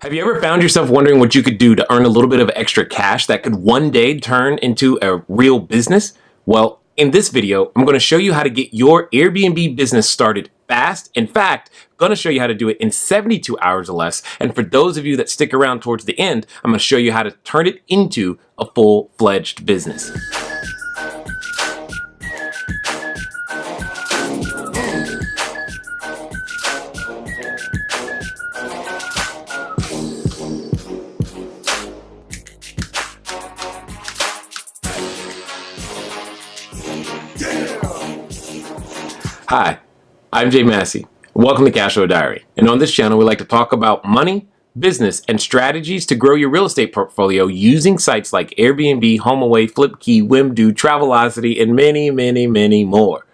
Have you ever found yourself wondering what you could do to earn a little bit of extra cash that could one day turn into a real business? Well, in this video, I'm going to show you how to get your Airbnb business started fast. In fact, I'm going to show you how to do it in 72 hours or less. And for those of you that stick around towards the end, I'm going to show you how to turn it into a full-fledged business. Hi, I'm Massey. Welcome to Cash Flow Diary. And on this channel, we like to talk about money, business, and strategies to grow your real estate portfolio using sites like Airbnb, HomeAway, Flipkey, Wimdu, Travelocity, and many, many, many more.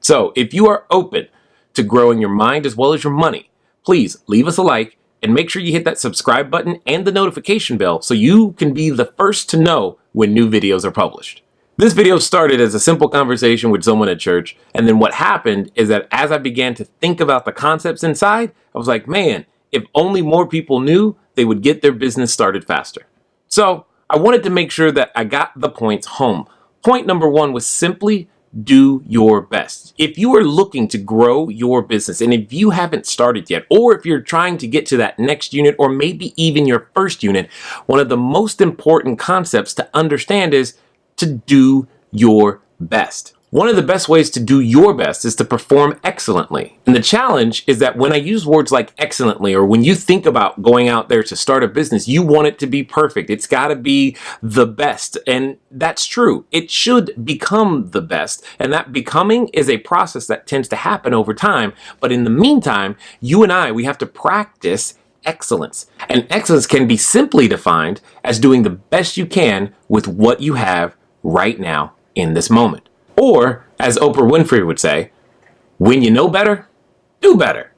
So if you are open to growing your mind as well as your money, please leave us a like and make sure you hit that subscribe button and the notification bell so you can be the first to know when new videos are published. This video started as a simple conversation with someone at church, and then what happened is that as I began to think about the concepts inside, I was like, man, if only more people knew, they would get their business started faster. So I wanted to make sure that I got the points home. Point number one was simply do your best. If you are looking to grow your business, and if you haven't started yet, or if you're trying to get to that next unit, or maybe even your first unit, one of the most important concepts to understand is to do your best. One of the best ways to do your best is to perform excellently. And the challenge is that when I use words like excellently, or when you think about going out there to start a business, you want it to be perfect. It's got to be the best. And that's true. It should become the best. And that becoming is a process that tends to happen over time. But in the meantime, you and I, we have to practice excellence. And excellence can be simply defined as doing the best you can with what you have right now in this moment. Or, as Oprah Winfrey would say, when you know better, do better.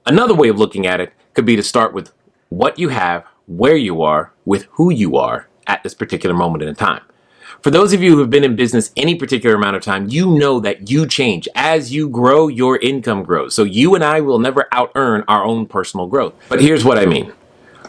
Another way of looking at it could be to start with what you have, where you are, with who you are at this particular moment in time. For those of you who have been in business any particular amount of time, you know that you change. As you grow, your income grows. So you and I will never out-earn our own personal growth. But here's what I mean.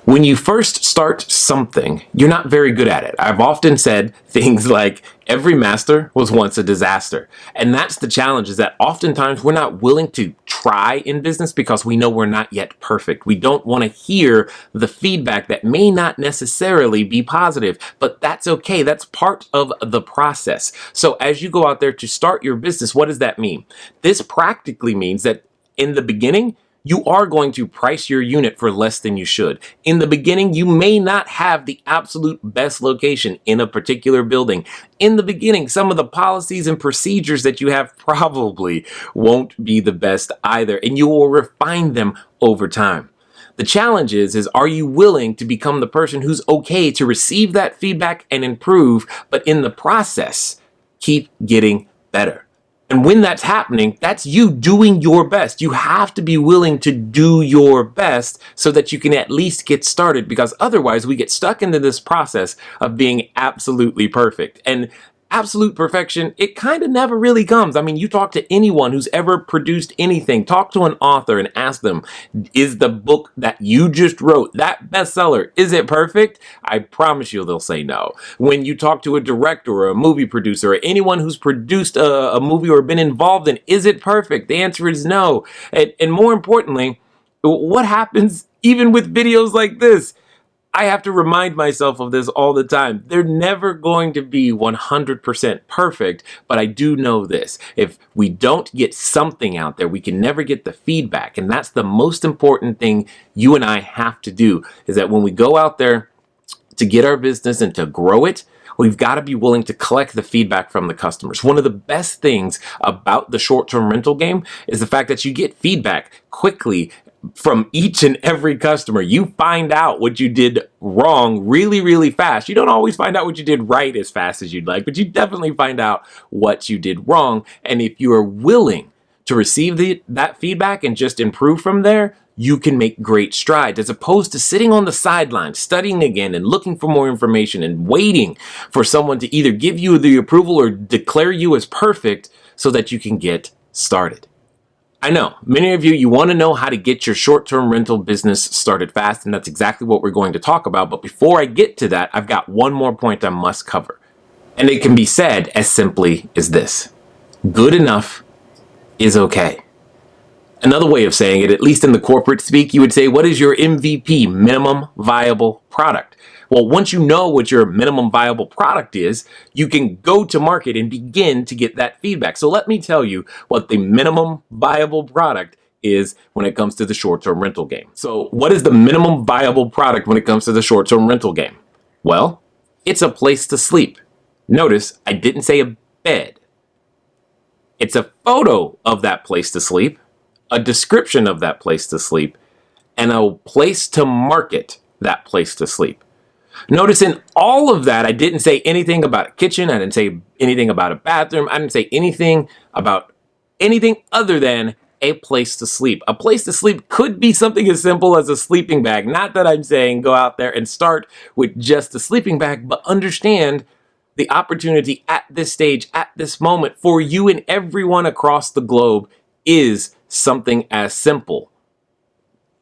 When you first start something, you're not very good at it. I've often said things like, every master was once a disaster. And that's the challenge, is that oftentimes we're not willing to try in business because we know we're not yet perfect. We don't want to hear the feedback that may not necessarily be positive, but that's okay. That's part of the process. So as you go out there to start your business, what does that mean? This practically means that in the beginning, you are going to price your unit for less than you should. In the beginning, you may not have the absolute best location in a particular building. In the beginning, some of the policies and procedures that you have probably won't be the best either, and you will refine them over time. The challenge is are you willing to become the person who's okay to receive that feedback and improve, but in the process, keep getting better? And when that's happening, that's you doing your best. You have to be willing to do your best so that you can at least get started, because otherwise we get stuck into this process of being absolutely perfect. And absolute perfection, it kind of never really comes. I mean, you talk to anyone who's ever produced anything, talk to an author and ask them, is the book that you just wrote, that bestseller, is it perfect? I promise you they'll say no. When you talk to a director or a movie producer or anyone who's produced a movie or been involved in, is it perfect? The answer is no. And more importantly, what happens even with videos like this? I have to remind myself of this all the time. They're never going to be 100% perfect, but I do know this. If we don't get something out there, we can never get the feedback. And that's the most important thing you and I have to do, is that when we go out there to get our business and to grow it, we've got to be willing to collect the feedback from the customers. One of the best things about the short-term rental game is the fact that you get feedback quickly from each and every customer. You find out what you did wrong really, really fast. You don't always find out what you did right as fast as you'd like, but you definitely find out what you did wrong. And if you are willing to receive that feedback and just improve from there, you can make great strides, as opposed to sitting on the sidelines, studying again and looking for more information and waiting for someone to either give you the approval or declare you as perfect so that you can get started. I know, many of you want to know how to get your short-term rental business started fast, and that's exactly what we're going to talk about. But before I get to that, I've got one more point I must cover. And it can be said as simply as this: good enough is okay. Another way of saying it, at least in the corporate speak, you would say, what is your MVP, minimum viable product? Well, once you know what your minimum viable product is, you can go to market and begin to get that feedback. So let me tell you what the minimum viable product is when it comes to the short-term rental game. So what is the minimum viable product when it comes to the short-term rental game? Well, it's a place to sleep. Notice I didn't say a bed. It's a photo of that place to sleep, a description of that place to sleep, and a place to market that place to sleep. Notice in all of that, I didn't say anything about a kitchen. I didn't say anything about a bathroom. I didn't say anything about anything other than a place to sleep. A place to sleep could be something as simple as a sleeping bag. Not that I'm saying go out there and start with just a sleeping bag, but understand the opportunity at this stage, at this moment, for you and everyone across the globe is something as simple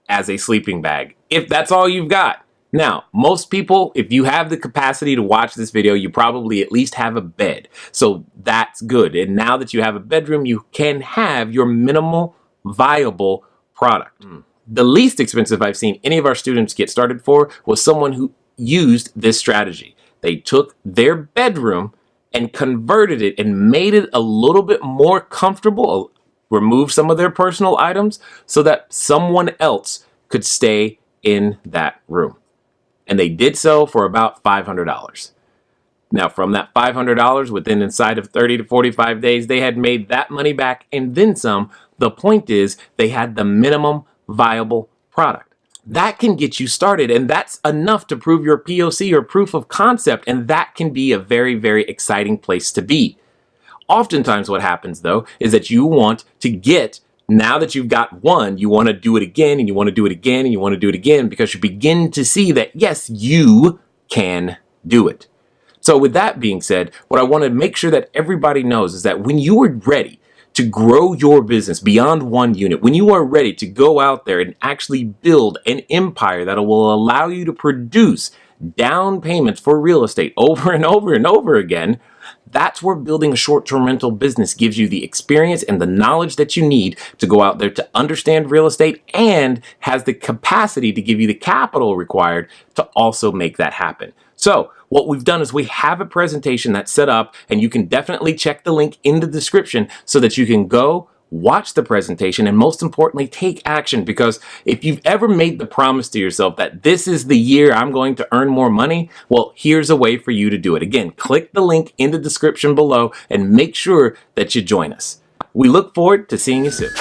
as a sleeping bag, if that's all you've got. Now, most people, if you have the capacity to watch this video, you probably at least have a bed. So that's good. And now that you have a bedroom, you can have your minimal viable product. The least expensive I've seen any of our students get started for was someone who used this strategy. They took their bedroom and converted it and made it a little bit more comfortable, removed some of their personal items so that someone else could stay in that room. And they did so for about $500. Now, from that $500, within inside of 30 to 45 days, they had made that money back and then some. The point is, they had the minimum viable product. That can get you started, and that's enough to prove your POC or proof of concept, and that can be a very, very exciting place to be. Oftentimes what happens, though, is that you want to get, now that you've got one, you want to do it again, and you want to do it again, and you want to do it again, because you begin to see that, yes, you can do it. So with that being said, what I want to make sure that everybody knows is that when you are ready to grow your business beyond one unit, when you are ready to go out there and actually build an empire that will allow you to produce down payments for real estate over and over and over again, that's where building a short-term rental business gives you the experience and the knowledge that you need to go out there to understand real estate, and has the capacity to give you the capital required to also make that happen. So what we've done is we have a presentation that's set up, and you can definitely check the link in the description so that you can go watch the presentation and, most importantly, take action. Because if you've ever made the promise to yourself that this is the year I'm going to earn more money, well, here's a way for you to do it. Again, click the link in the description below and make sure that you join us. We look forward to seeing you soon.